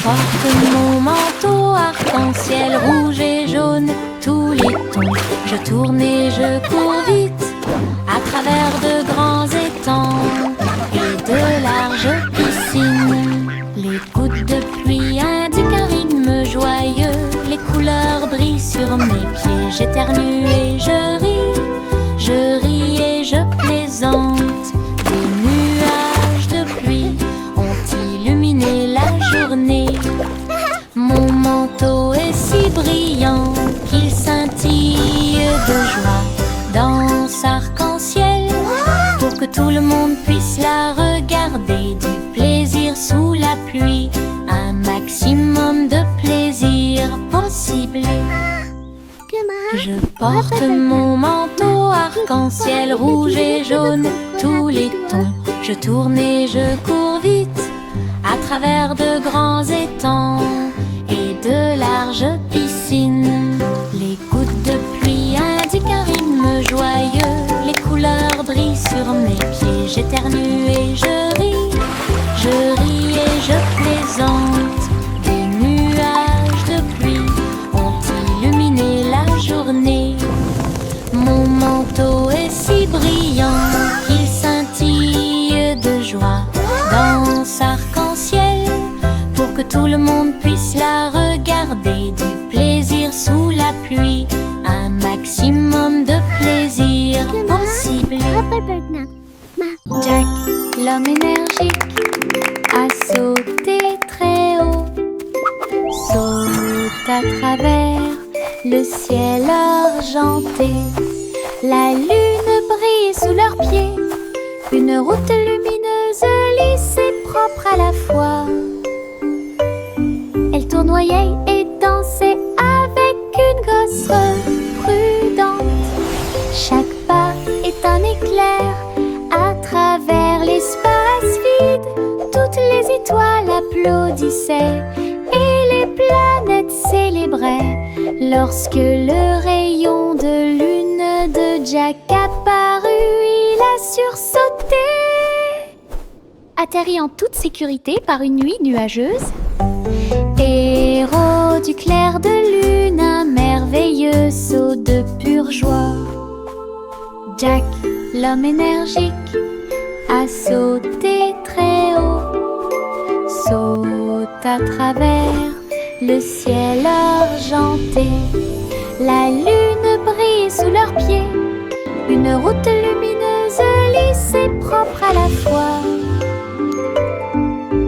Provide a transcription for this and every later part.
Porte mon manteau arc-en-ciel rouge et jaune, tous les tons. Je tourne et je cours vite à travers de grands étangs et de larges piscines. Les gouttes de pluie indiquent un rythme joyeux. Les couleurs brillent sur mes pieds. J'éternue et je ris et je plaisante. Des nuages de pluie ont illuminé la journée. Mon manteau est si brillant qu'il scintille de joie. Danse arc-en-ciel pour que tout le monde puisse la regarder. Du plaisir sous la pluie, un maximum de plaisir possible. Je porte mon manteau arc-en-ciel rouge et jaune, tous les tons. Je tourne et je cours vite à travers de grands étangs et de larges piscines. Les gouttes de pluie indiquent un rythme joyeux. Les couleurs brillent sur mes pieds. J'éternue et je ris et je plaisante. Des nuages de pluie ont illuminé la journée. Mon manteau est si brillant qu'il scintille de joie. Danse arc-en-ciel pour que tout le monde puisse la regarder. Du plaisir sous la pluie, un maximum de plaisir possible. Jack, l'homme énergique, a sauté très haut. Saute à travers le ciel argenté. La lune brille sous leurs pieds. Une route lumineuse, lisse et propre à la fois. Elle tournoyait et dansait avec une gosse prudente. Chaque pas est un éclair à travers l'espace vide. Toutes les étoiles applaudissaient et les planètes célébraient lorsque le rayon de lune de Jack apparut. Il a sursauté, atterri en toute sécurité par une nuit nuageuse. Héros du clair de lune, un merveilleux saut de pure joie. Jack, l'homme énergique, a sauté très haut. Saute à travers le ciel argenté. La lune brille sous leurs pieds. Une route lumineuse, lisse et propre à la fois.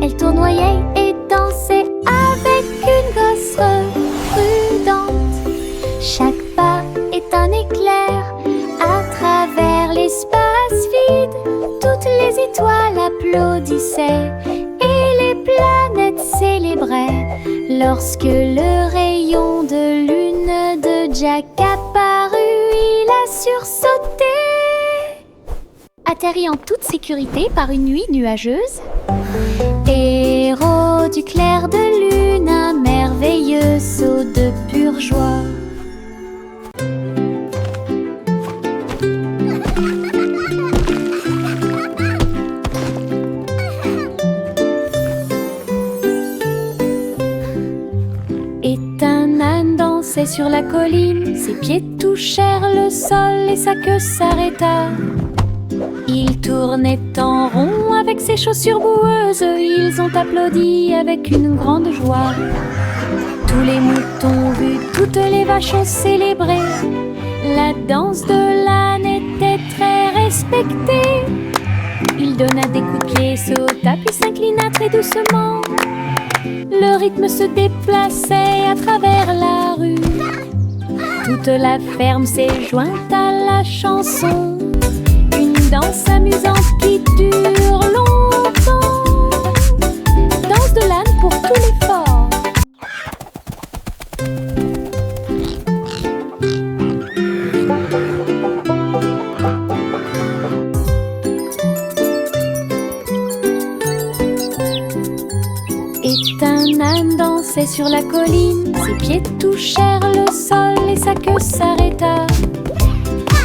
Elle tournoyait et dansait avec une gosse prudente. Chaque pas est un éclair à travers l'espace vide. Toutes les étoiles applaudissaient et les planètes célébraient lorsque le rayon de lune de Jack apparut. Il a sursauté, atterri en toute sécurité par une nuit nuageuse. Héros du clair de lune, un merveilleux saut de pure joie. Et un âne dansait sur la colline. Ses pieds touchèrent le sol et sa queue s'arrêta. Il tournait en rond avec ses chaussures boueuses. Ils ont applaudi avec une grande joie. Tous les moutons ont vu, toutes les vaches ont célébré. La danse de l'âne était très respectée. Il donna des coups de pied, sauta puis s'inclina très doucement. Le rythme se déplaçait à travers la rue. Toute la ferme s'est jointe à la chanson. Une danse amusante qui dure longtemps. Danse de l'âne pour tous les forts. Et un âne dansait sur la colline. Ses pieds touchèrent le sol et sa queue s'arrêta.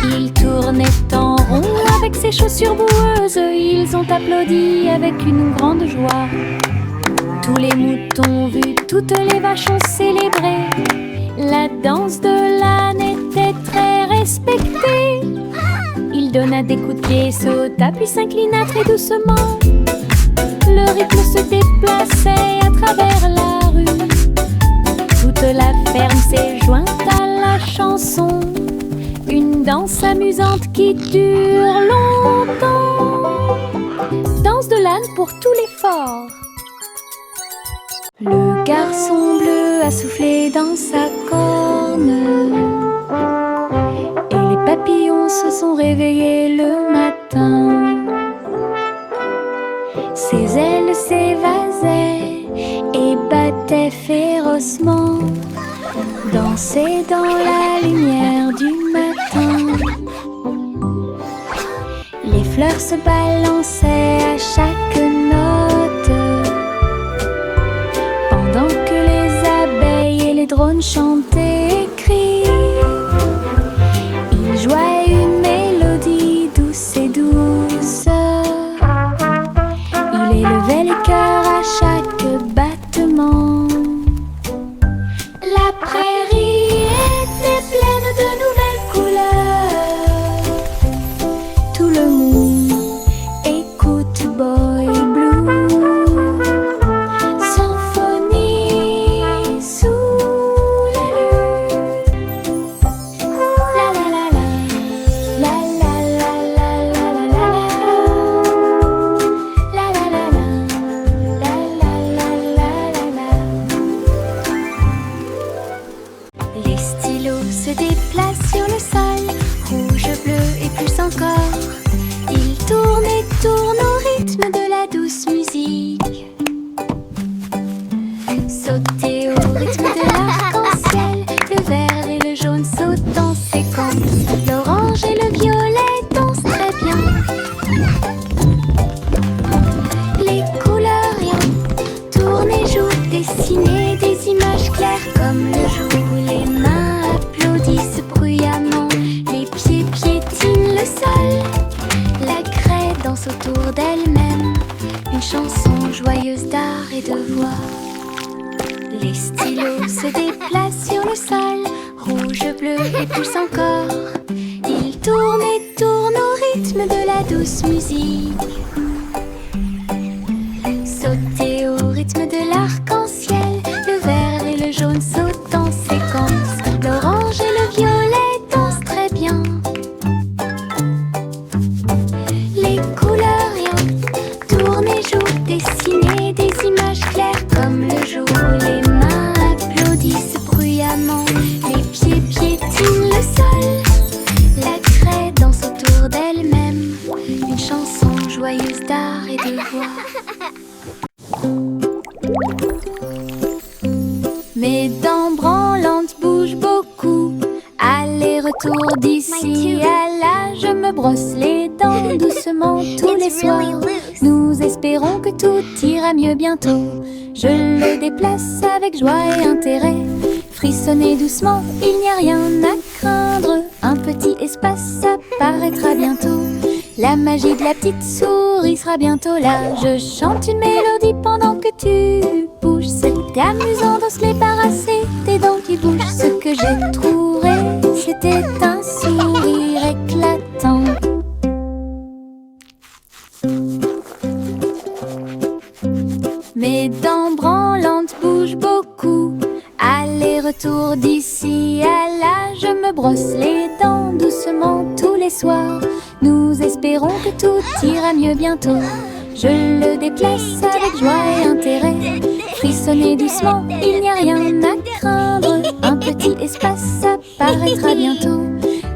Il tournait en rond avec ses chaussures boueuses. Ils ont applaudi avec une grande joie. Tous les moutons vus, toutes les vaches ont célébré. La danse de l'âne était très respectée. Il donna des coups de pied, sauta puis s'inclina très doucement. Le rythme se déplaçait à travers la rue. Toute la ferme s'est jointe à la chanson. Une danse amusante qui dure longtemps. Danse de l'âne pour tous les forts. Le garçon bleu a soufflé dans sa corne. Et les papillons se sont réveillés le matin. Ses ailes s'évasaient et battaient férocement. Dansaient dans la lumière du matin. Les fleurs se balançaient à chaque note, pendant que les abeilles et les drones chantaient et crient. Ils jouaient une mélodie douce et douce. Il élevait les cœurs à chaque battement. La prairie était pleine de nouvelles couleurs. Tout le monde écoute Boy Blue. Symphonie sous la lune. La la la la. La la la la la la la la. La la la la. La la la la la la. Les stylos se déplacent sur le sol, rouge, bleu et plus encore. Ils tournent et tournent au rythme de la douce musique. Sauter au rythme de l'arc-en-ciel, le vert et le jaune sautent en séquence. L'orange et le violet dansent très bien. Les couleurs rien tournent et jouent, dessiner des images claires comme le jour. Les mains applaudissent bruyamment, les pieds piétinent le sol. La craie danse autour d'elle-même, une chanson joyeuse d'art et de voix. Les stylos se déplacent sur le sol, rouge, bleu et plus encore. Ils tournent et tournent au rythme de la douce musique. Sauter au rythme de l'arc-en-ciel, le vert et le jaune sautent en séquence. L'orange et le violet dansent très bien. Les couleurs rien tournent et jouent, dessiner des images claires comme le jour. Les mains applaudissent bruyamment, les pieds piétinent le sol. La craie danse autour d'elle-même, une chanson joyeuse d'art et de voix. Mes dents branlantes bougent beaucoup, aller-retour d'ici à là. Je me brosse les dents doucement tous les soirs. Nous espérons que tout ira mieux bientôt. Je le déplace avec joie et intérêt. Frissonnez doucement, il n'y a rien à craindre. Un petit espace apparaîtra bientôt. La magie de la petite souris sera bientôt là. Je chante une mélodie pendant que tu bouges. C'est amusant de se débarrasser des dents qui bougent. Ce que j'ai trouvé, c'était un sourire éclatant. Mes dents branlantes bougent beaucoup, aller-retour d'ici à là. Je me brosse les dents doucement tous les soirs. Nous espérons que tout ira mieux bientôt. Je le déplace avec joie et intérêt. Frissonnez doucement, il n'y a rien à craindre. Un petit espace apparaîtra bientôt.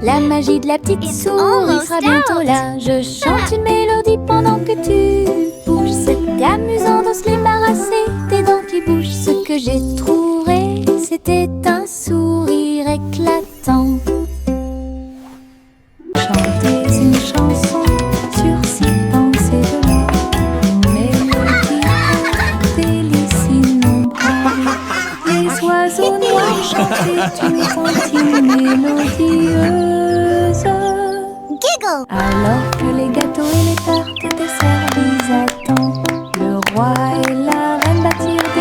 La magie de la petite souris sera bientôt là. Je chante une mélodie pendant que tu bouges. C'est amusant de se débarrasser des dents qui bougent. Ce que j'ai trouvé, c'était un sourire éclatant. Chantez une chanson sur six pensées de moi. Une mélodie, délice innombrable. Les oiseaux noirs chantaient une comptine mélodieuse. Giggle! Alors que les gâteaux et les tartes étaient servis à temps, le roi et la reine battirent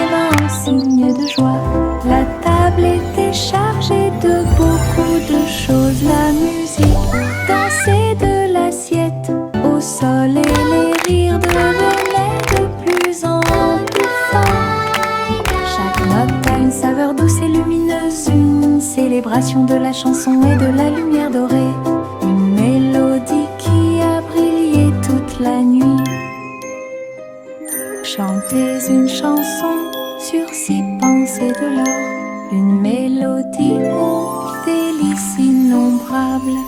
célébration de la chanson et de la lumière dorée. Une mélodie qui a brillé toute la nuit. Chantez une chanson sur 6 pensées de l'or. Une mélodie aux délices innombrables.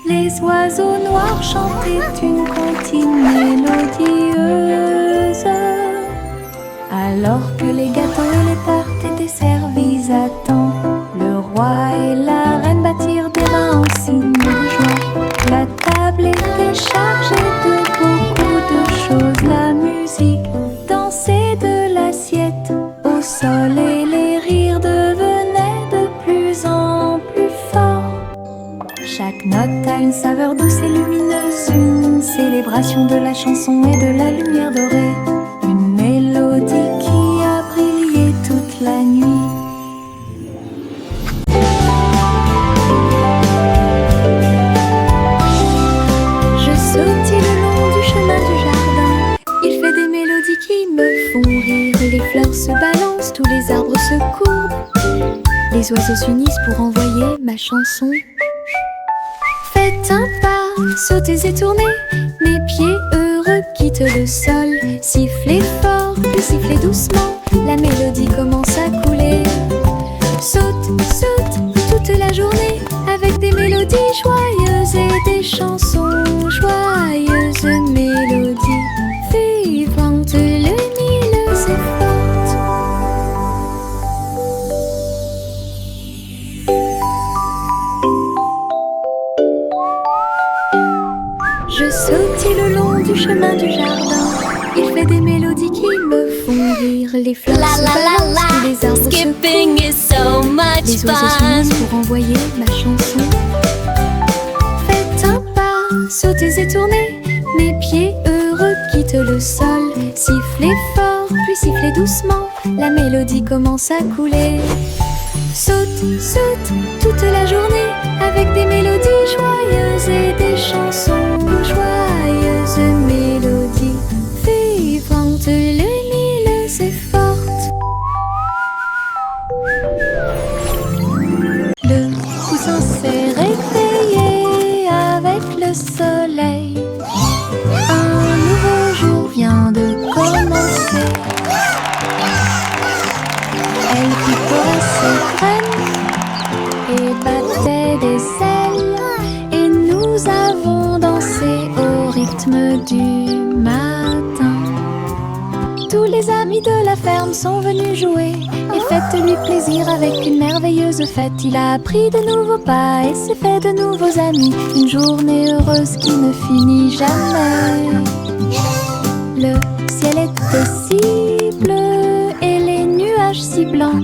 Les oiseaux noirs chantaient une comptine mélodieuse. Alors que les gâteaux et les tartes étaient servis à temps, le roi et la reine battirent des mains en signe de joie. La table était chargée de beaucoup de choses. La musique dansait de l'assiette au sol et les rires devenaient de plus en plus forts. Chaque note a une saveur douce et lumineuse, une célébration de la chanson et de la lumière dorée. Une mélodie qui a brillé toute la nuit. Je sautille le long du chemin du jardin. Il fait des mélodies qui me font rire. Les fleurs se balancent, tous les arbres se courbent. Les oiseaux s'unissent pour envoyer ma chanson. Faites un pas, sautez et tournez. Mes pieds heureux quittent le sol. Sifflez fort, puis sifflez doucement. La mélodie commence à couler. Saute, saute toute la journée avec des mélodies joyeuses et des chansons joyeuses. Mélodies vivantes, lumineuses et fortes. Je sautille le long du chemin du jardin. Il fait des mélodies qui me font rire. Les fleurs se balancent, tous les arbres Skipping is so much les oiseaux fun. s'unissent pour envoyer ma chanson. Faites un pas, sautez et tournez. Mes pieds heureux quittent le sol. Sifflez fort, puis sifflez doucement. La mélodie commence à couler. Saute, saute toute la journée avec des mélodies joyeuses et des chansons joyeuses. Mélodies vivantes, lumineuses et fortes. Le poussin s'est réveillé avec le soleil. Un nouveau jour vient de commencer. Elle picorait ses graines et battait des ailes. Et nous avons dansé au rythme du matin. Tous les amis de la ferme sont venus jouer. Et faites-lui plaisir avec une merveilleuse fête. Il a appris de nouveaux pas et s'est fait de nouveaux amis. Une journée heureuse qui ne finit jamais. Le ciel était si bleu et les nuages si blancs.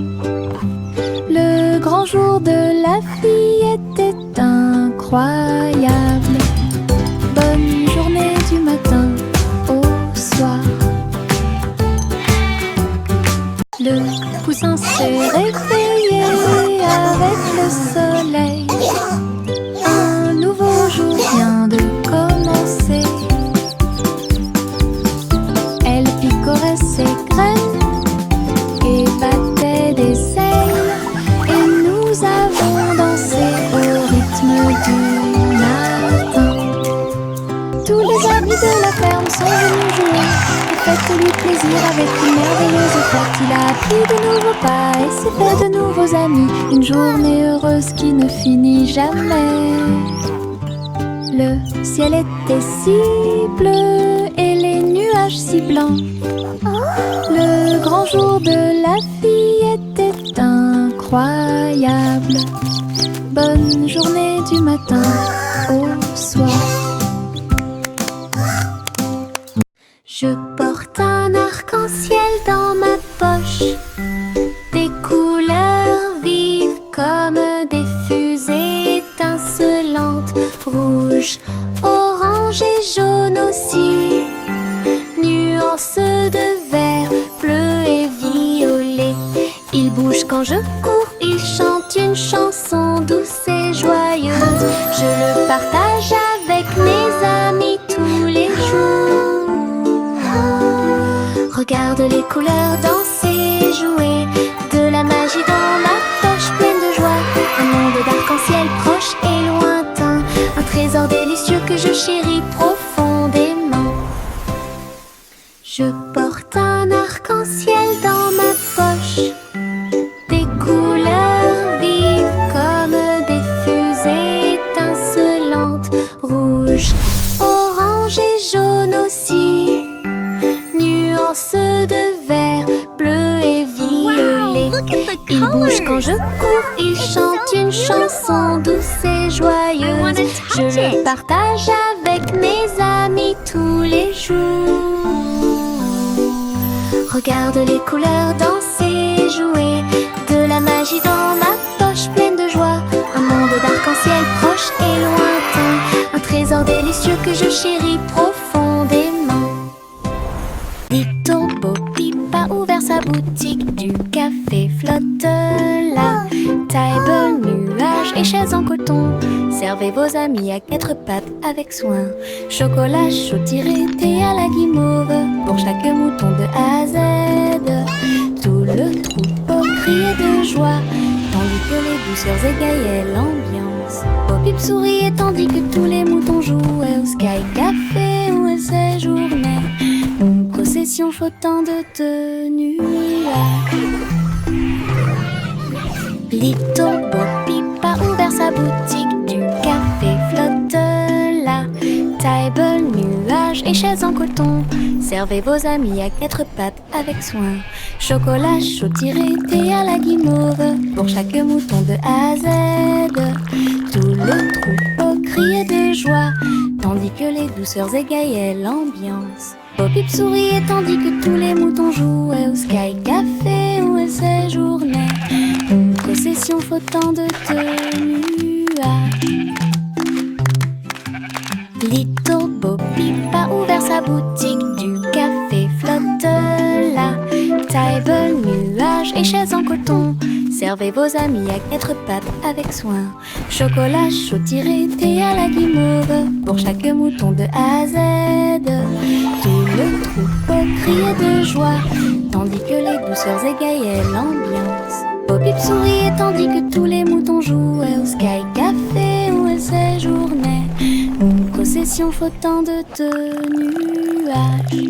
Le grand jour de la fille était incroyable. Bonne journée du matin au soir. Le poussin s'est réveillé avec le soleil. Un nouveau jour vient de commencer. Elle picorait ses graines et battait des ailes. Et nous avons dansé au rythme du matin. Tous les amis de la ferme sont venus jouer. Et faites-lui plaisir avec une merveilleuse fête. Il a appris de nouveaux pas et s'est fait de nouveaux amis. Une journée heureuse qui ne finit jamais. Le ciel était si bleu et les nuages si blancs. Le grand jour de la fille était incroyable. Bonne journée du matin au soir. Je porte un arc-en-ciel dans ma poche. Des couleurs vives comme des fusées étincelantes. Rouge, orange et jaune aussi. Nuances de vert, bleu et violet. Il bouge quand je cours, il chante une chanson douce et joyeuse. Je le partage avec mes amis tous les jours. Regarde les couleurs danser, jouer. De la magie dans ma poche pleine de joie. Un monde d'arc Il bouge quand je cours, il chante une chanson douce et joyeuse. Je le partage avec mes amis tous les jours. Regarde les couleurs danser, jouer, de la magie dans ma poche pleine de joie. Un monde d'arc-en-ciel proche et lointain, un trésor délicieux que je chéris profondément. Little Bo Peep a ouvert sa boutique, du café flotte là. Table, nuages et chaises en coton, servez vos amis à quatre pattes avec soin. Chocolat chaud tiré, thé à la guimauve, pour chaque mouton de A à Z. Tout le troupeau criait de joie, tandis que les douceurs égayaient l'ambiance. Bo Peep souriait tandis que tous les moutons jouaient au Sky Café où elle séjournait. Une procession flottant de nuages. Little Bo Peep a ouvert sa boutique, du café flotte là. Table, nuages et chaises en coton, servez vos amis à quatre pattes avec soin. Chocolat chaud tiré, thé à la guimauve, pour chaque mouton de A à Z. Tout le troupeau criait de joie, tandis que les douceurs égayaient l'ambiance. Bo Peep souriait tandis que tous les moutons jouaient au Sky Café où elle séjournait. Une procession flottant de nuages. Little Bo Peep a ouvert sa boutique, du café flotte là. Table, nuages et chaises en coton, servez vos amis à quatre pattes avec soin. Chocolat chaud tiré, thé à la guimauve, pour chaque mouton de A à Z. Tout le troupeau criait de joie, tandis que les douceurs égayaient l'ambiance. Bo Peep souriait tandis que tous les moutons jouaient au Sky Café où elle séjournait. Une procession flottant de nuages.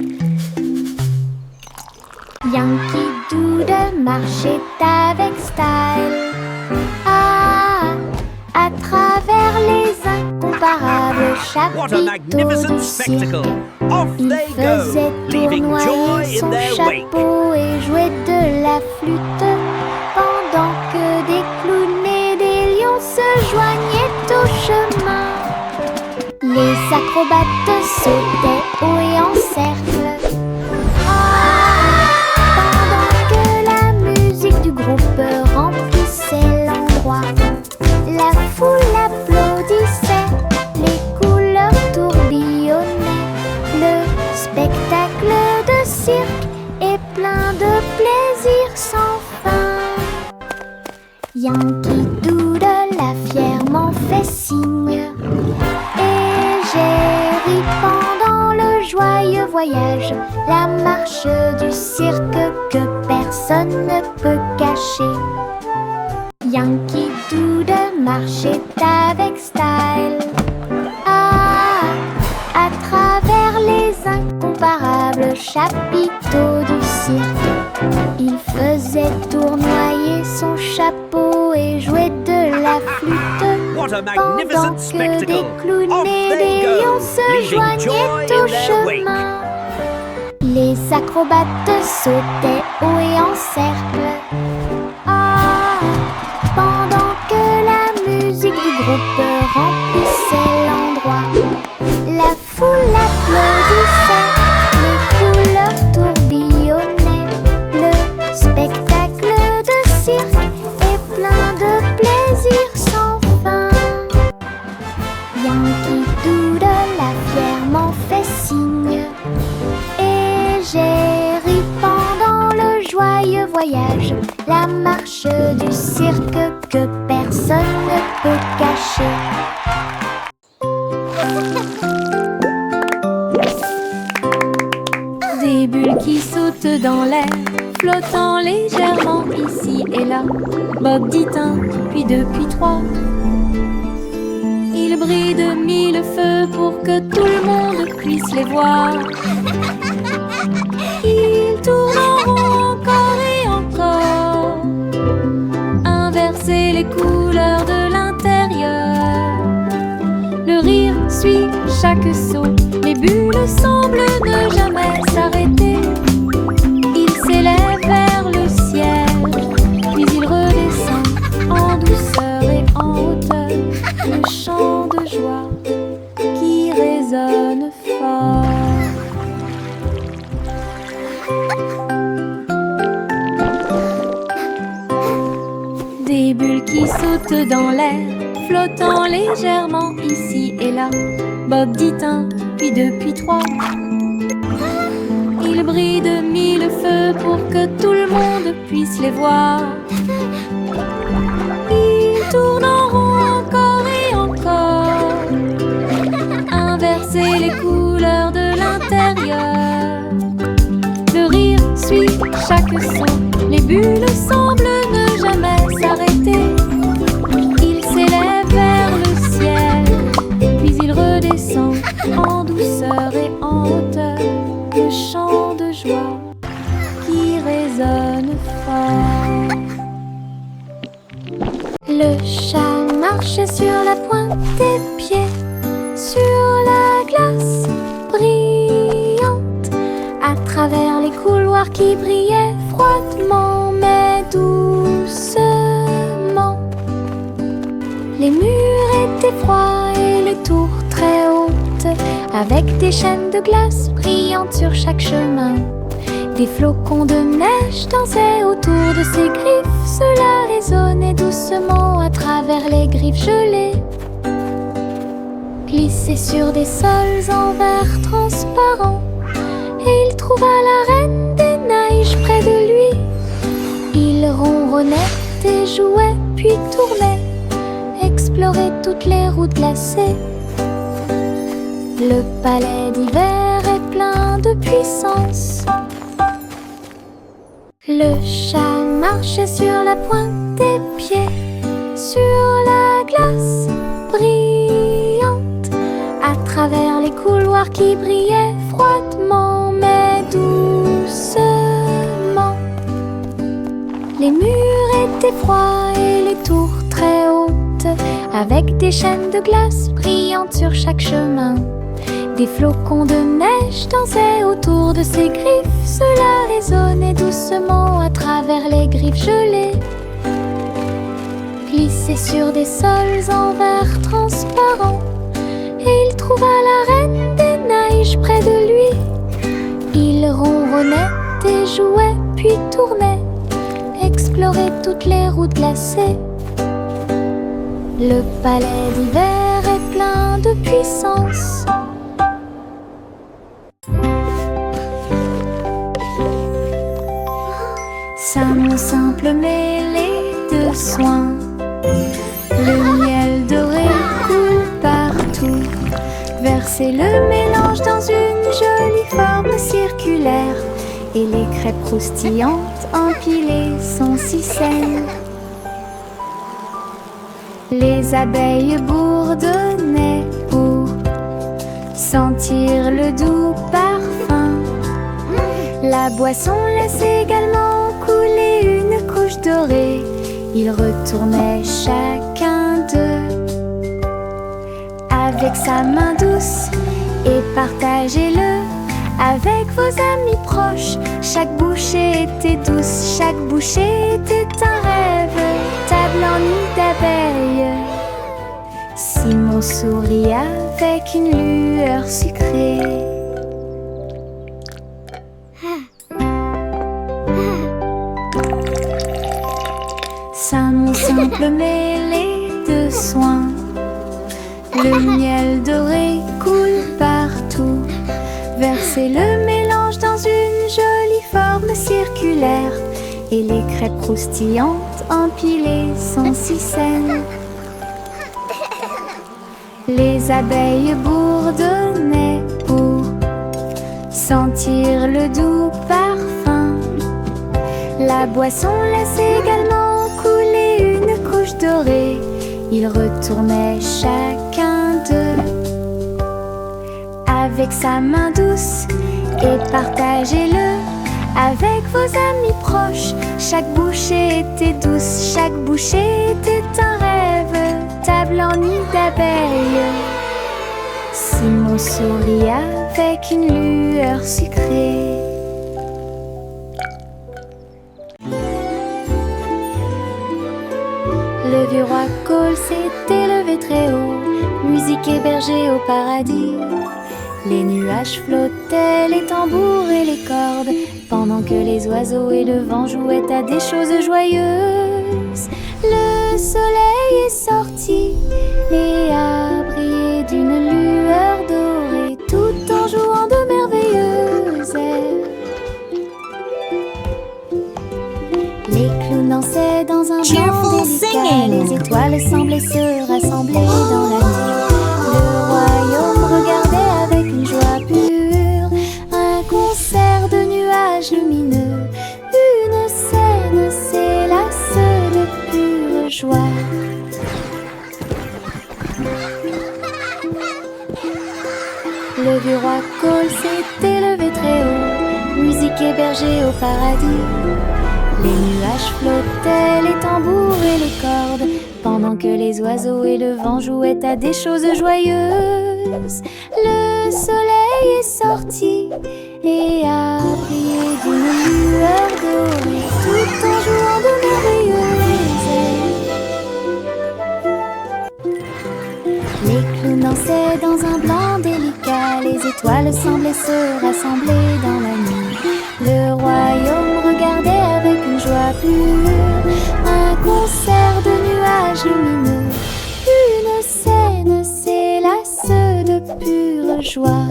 Yankee Doodle marchait avec style. Ah, à travers les incomparables What a chapiteaux magnificent du cirque. spectacle! Off Il they faisait go, leaving joy tournoyer in son their wake. chapeau et jouait de la flûte, pendant que des clowns et des lions se joignaient au chemin. Les acrobates sautaient haut et en cercle. Pendant que la musique du groupe remplissait l'endroit, la foule applaudissait, les couleurs tourbillonnaient. Le spectacle de cirque est plein de plaisir sans fin. Yankee Doodle a fièrement fait signe, et j'ai ri pendant le joyeux voyage, la marche du cirque que personne ne peut cacher. Yankee Doodle marchait avec style. Ah, à travers les incomparables chapiteaux du cirque, il faisait tournoyer son chapeau et jouait de la flûte, What a pendant magnificent que spectacle! des clowns Off et they des go, lions se leaving joignaient joy au in their wake. chemin. Les acrobates sautaient haut et en cercle. Ah, pendant que la musique du groupe remplissait l'endroit, la foule applaudissait, les couleurs tourbillonnaient. Le spectacle de cirque est plein de plaisir sans fin. Yankee Doodle a fièrement fait signe, et j'ai ri pendant le joyeux voyage, la marche du cirque que personne ne peut cacher. Des bulles qui sautent dans l'air, flottant légèrement ici et là. Bob dit un, puis deux, puis trois. Ils brillent de mille feux pour que tout le monde puisse les voir. Ils tournent en rond encore et encore, inverser les couleurs de l'intérieur. Le rire suit chaque saut, les bulles semblent ne jamais s'arrêter. Ils s'élèvent vers le ciel, puis ils Des bulles qui sautent dans l'air, flottant légèrement ici et là. Bob dit un, puis deux, puis trois. Ils brillent de mille feux pour que tout le monde puisse les voir. Ils tournent en rond encore et encore, inverser les couleurs de l'intérieur. Le rire suit chaque son, les bulles semblent ne jamais s'arrêter. Ils s'élèvent vers le ciel, puis ils redescendent en douceur et en hauteur. Le chant de joie qui résonne fort. Le chat marchait sur la pointe des pieds, sur la glace brillante, à travers les couloirs qui brillaient froidement mais doucement. Les murs étaient froids et les tours très hautes, avec des chaînes de glace brillantes sur chaque chemin. Des flocons de neige dansaient autour de ses griffes. Cela résonnait doucement à travers les griffes gelées. Glissait sur des sols en verre transparent, et il trouva la reine des neiges près de lui. Il ronronnait et jouait, puis tournait, explorait toutes les routes glacées. Le palais d'hiver est plein de puissance. Le chat marchait sur la pointe des pieds, sur la glace brillante, à travers les couloirs qui brillaient froidement mais doucement. Les murs étaient froids et les tours très hautes, avec des chaînes de glace brillantes sur chaque chemin. Des flocons de neige dansaient autour de ses griffes. Cela résonnait doucement à travers les griffes gelées. Glissait sur des sols en verre transparent, et il trouva la reine des neiges près de lui. Il ronronnait et jouait, puis tournait, explorait toutes les routes glacées. Le palais d'hiver est plein de puissance. Ça mon simple mêlée de soins, le miel doré coule partout. Versez le mélange dans une jolie forme circulaire, et les crêpes croustillantes empilées sont si saines. Les abeilles bourdonnaient pour sentir le doux parfum. La boisson laisse également couler une couche dorée. Ils retournaient chacun d'eux avec sa main douce, et partagez-le avec vos amis proches. Chaque bouchée était douce, chaque bouchée était un rêve. Table en nid d'abeilles. Simon sourit avec une lueur sucrée. Ça mon simple mêlée de soins, le miel doré coule partout. Versez le mélange dans une jolie forme circulaire, et les crêpes croustillantes empilées sont si saines. Les abeilles bourdonnaient pour sentir le doux parfum. La boisson laisse également couler une couche dorée. Ils retournaient chacun d'eux avec sa main douce, et partagez-le avec vos amis proches. Chaque bouchée était douce, chaque bouchée était un rêve. Table en nid d'abeilles. Simon sourit avec une lueur sucrée. Le vieux roi Cole s'était levé très haut, musique hébergée au paradis. Les nuages flottaient, les tambours et les cordes, pendant que les oiseaux et le vent jouaient à des choses joyeuses. Le soleil est sorti et a brillé d'une lueur dorée, tout en jouant de merveilleux airs. Les clowns dansaient dans un blanc délicat, les étoiles semblaient se rassembler dans la nuit. Le royaume regardait avec une joie pure un concert de nuages lumineux. Une scène s'élasse de pure joie. Le vieux roi Cole s'est élevé très haut, musique hébergée au paradis. Les nuages flottaient, les tambours et les cordes, pendant que les oiseaux et le vent jouaient à des choses joyeuses. Le soleil est sorti et a brillé d'une lueur dorée, tout en jouant de merveilleux airs. Les clowns dansaient dans un blanc délicat, les étoiles semblaient se rassembler dans la nuit. Le royaume regardait avec une joie pure un concert de nuages lumineux. Une scène s'élasse de pure joie.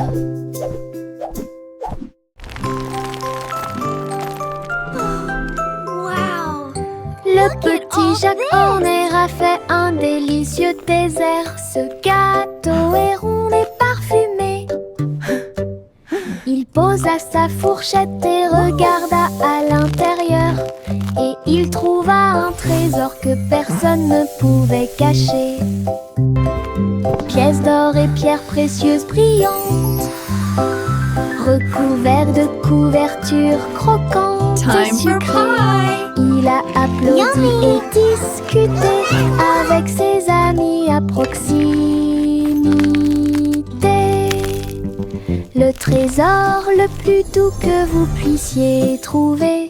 Le petit Jacques Horner a fait un délicieux dessert. Ce gâteau est rond et parfumé. Il posa sa fourchette et regarda à l'intérieur, et il trouva un trésor que personne ne pouvait cacher. Pièces d'or et pierres précieuses brillantes, recouverts de couvertures croquantes et sucrées. Il a applaudi et discuté avec ses amis à proximité. Le trésor le plus doux que vous puissiez trouver.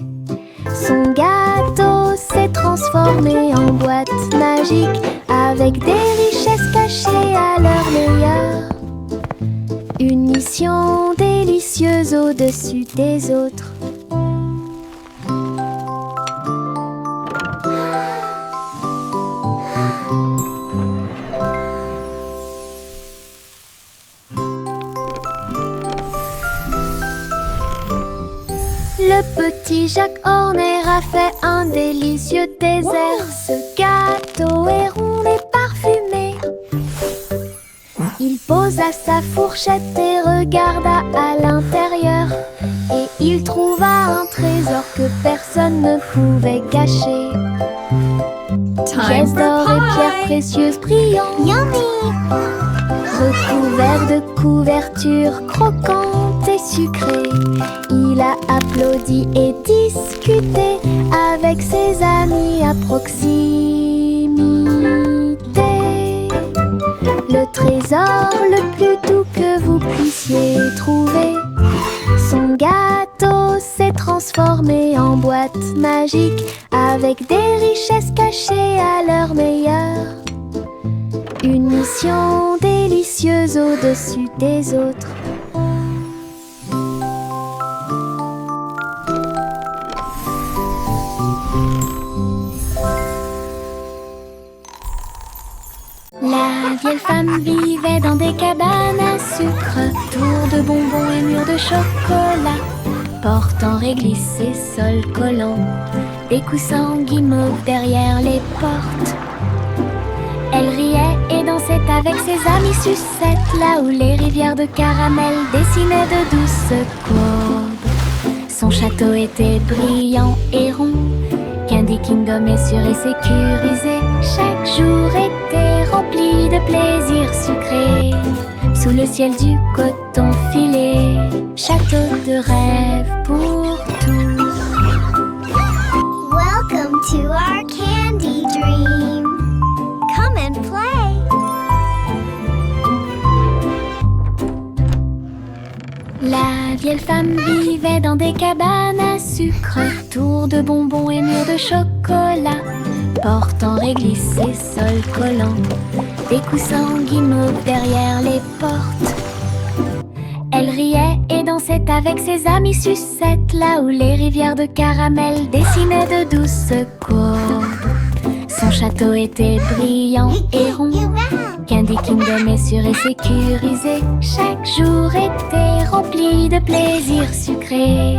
Son gâteau s'est transformé en boîte magique, avec des richesses cachées à leur meilleur. Une mission délicieuse au-dessus des autres. Le petit Jacques Horner a fait un délicieux dessert. Ce gâteau est rond et parfumé. Il posa sa fourchette et regarda à l'intérieur, et il trouva un trésor que personne ne pouvait cacher. Pièces d'or et pierres précieuses brillantes, recouverts de couvertures croquantes et sucrées. Il a applaudi et discuté avec ses amis à proximité. Le trésor le plus doux que vous puissiez trouver. Son gâteau s'est transformé en boîte magique, avec des richesses cachées à leur meilleur. Une mission délicieuse au-dessus des autres. La vieille femme vivait dans des cabanes à sucre, tours de bonbons et murs de chocolat, portant réglisse et sol collant, des coussins guimauves derrière les portes. Elle riait et dansait avec ses amis sucettes, là où les rivières de caramel dessinaient de douces courbes. Son château était brillant et rond, Candy Kingdom est sûr et sécurisé. Chaque jour était rempli de plaisirs sucrés, sous le ciel du coton filé. Château de rêve pour tous. Welcome to our candy dream. Come and play. La vieille femme vivait dans des cabanes à sucre, tours de bonbons et murs de chocolat, portant réglisse et sol collant, des coussins guimauves derrière les portes. Elle riait et dansait avec ses amis sucettes, là où les rivières de caramel dessinaient de douces courbes. Son château était brillant et rond. Candy Kingdom est sûr et sécurisé. Chaque jour était rempli de plaisirs sucrés.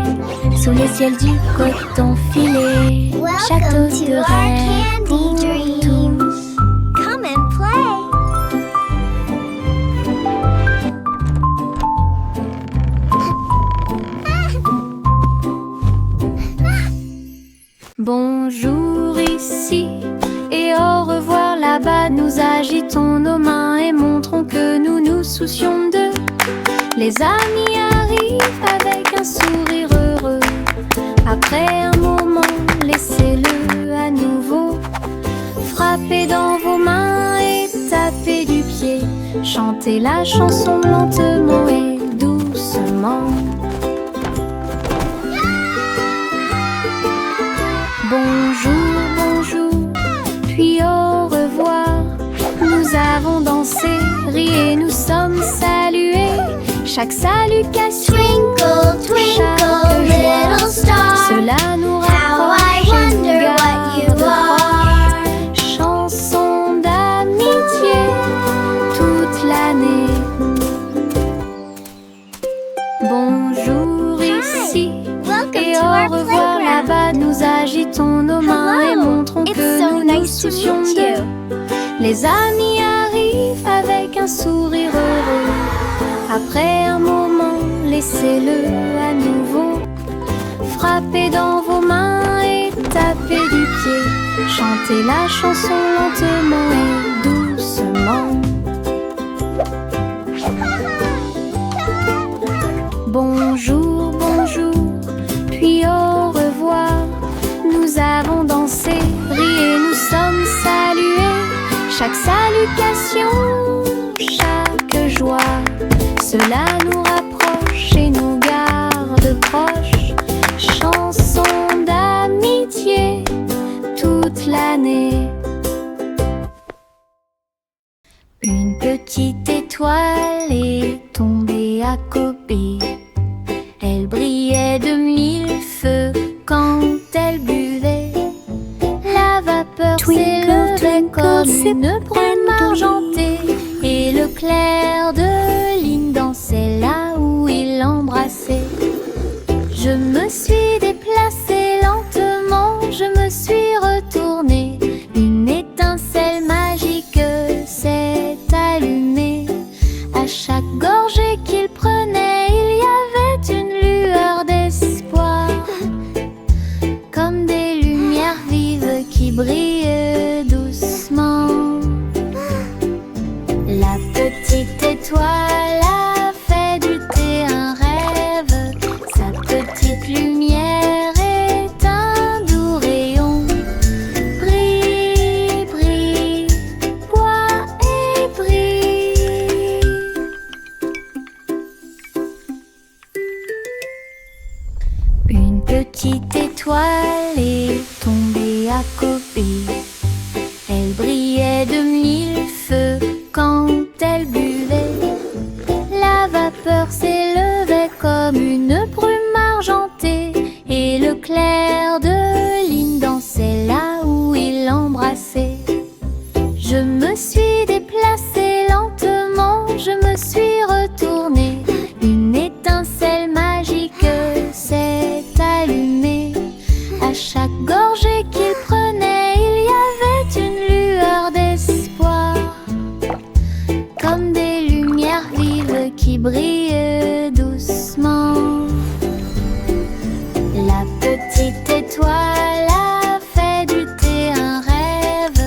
Sous le ciel du coton filé. Château Welcome to de our rêve pour candy dreams. tous. Come and play. Bonjour ici et au revoir là-bas. Nous agitons nos mains et montrons que nous nous soucions d'eux. Les amis arrivent avec un sourire heureux. Après un moment, laissez-le à nouveau. Frappez dans vos mains et tapez du pied. Chantez la chanson lentement et doucement. Bonjour, bonjour, puis au revoir. Nous avons dansé, ri et nous sommes salués. Chaque salutation, Twinkle, twinkle, chaque joie, little star. cela nous How I rapproche et nous wonder what you garde are. proches. Chanson d'amitié toute l'année. Bonjour ici. Welcome Et to au our revoir playground. là-bas, nous agitons nos mains et Hello. montrons It's que so nous nous nice to soucions meet d'eux. you. Les amis arrivent avec un sourire heureux. Après un moment, laissez-le à nouveau. Frappez dans vos mains et tapez du pied. Chantez la chanson lentement et doucement. Bonjour, bonjour, puis au revoir. Nous avons dansé, ri et nous sommes salués. Chaque salutation, chaque joie, cela nous rapproche et nous garde proches. Chanson d'amitié toute l'année. Une petite étoile est tombée à Kobe. Elle brillait de mille feux quand elle buvait. La vapeur s'élevait comme une brume argentée. Et le clair de lune dansait là où il l'embrassait. Je me suis déplacée lentement, je me suis retournée. Une étincelle magique s'est allumée. À chaque gorgée qu'il prenait, il y avait une lueur d'espoir. Comme des lumières vives qui brillent doucement. La petite étoile a fait du thé un rêve. Sa petite lumière est un doux rayon. Brille, brille, bois et brille. Une petite étoile est tombée à Kobe. Elle brillait de mille feux quand elle buvait. La vapeur s'élevait comme une brume argentée. Et le clair de lune dansait là où il l'embrassait. Je me suis déplacée lentement, je me suis retournée. Une étincelle magique s'est allumée. À chaque gorgée qu'il prenait, il y avait une lueur d'espoir. Comme des lumières vives qui brillent doucement. La petite étoile a fait du thé un rêve.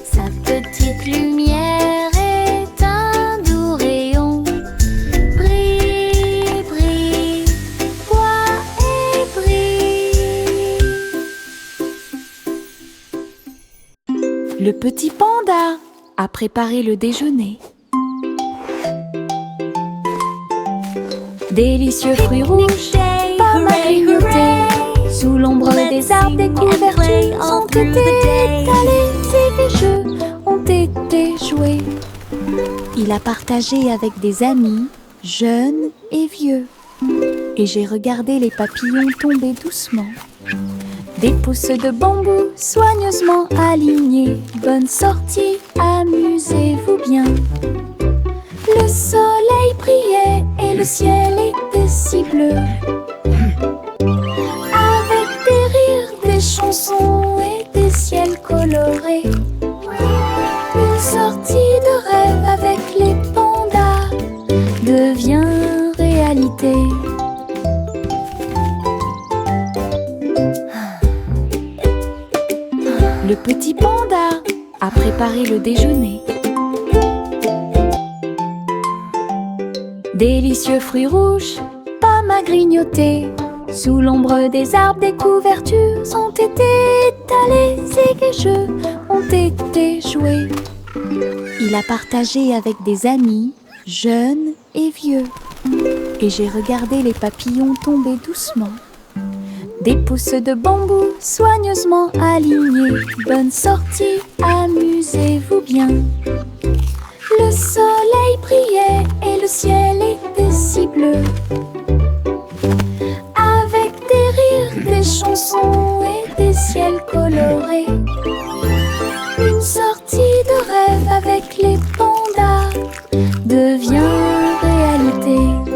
Sa petite lumière est un doux rayon. Brille, brille, bois et brille. Le petit panda a préparé le déjeuner. Délicieux fruits rouges, pommes à grignoter. Sous l'ombre des arbres, des couvertures ont été étalées et des jeux ont été joués. Il a partagé avec des amis, jeunes et vieux. Et j'ai regardé les papillons tomber doucement. Des pousses de bambou soigneusement alignées. Bonne sortie, amusez-vous bien. Le soleil brillait et le ciel était si bleu. Avec des rires, des chansons et des ciels colorés. Une sortie de rêve avec les pandas devient réalité. Le petit panda a préparé le déjeuner. Délicieux fruits rouges, pommes à grignoter. Sous l'ombre des arbres, des couvertures ont été étalées et les jeux ont été joués. Il a partagé avec des amis, jeunes et vieux. Et j'ai regardé les papillons tomber doucement. Des pousses de bambou soigneusement alignées. Bonne sortie, amusez-vous bien. Le soleil brillait et le ciel était si bleu. Avec des rires, des chansons et des ciels colorés. Une sortie de rêve avec les pandas devient réalité.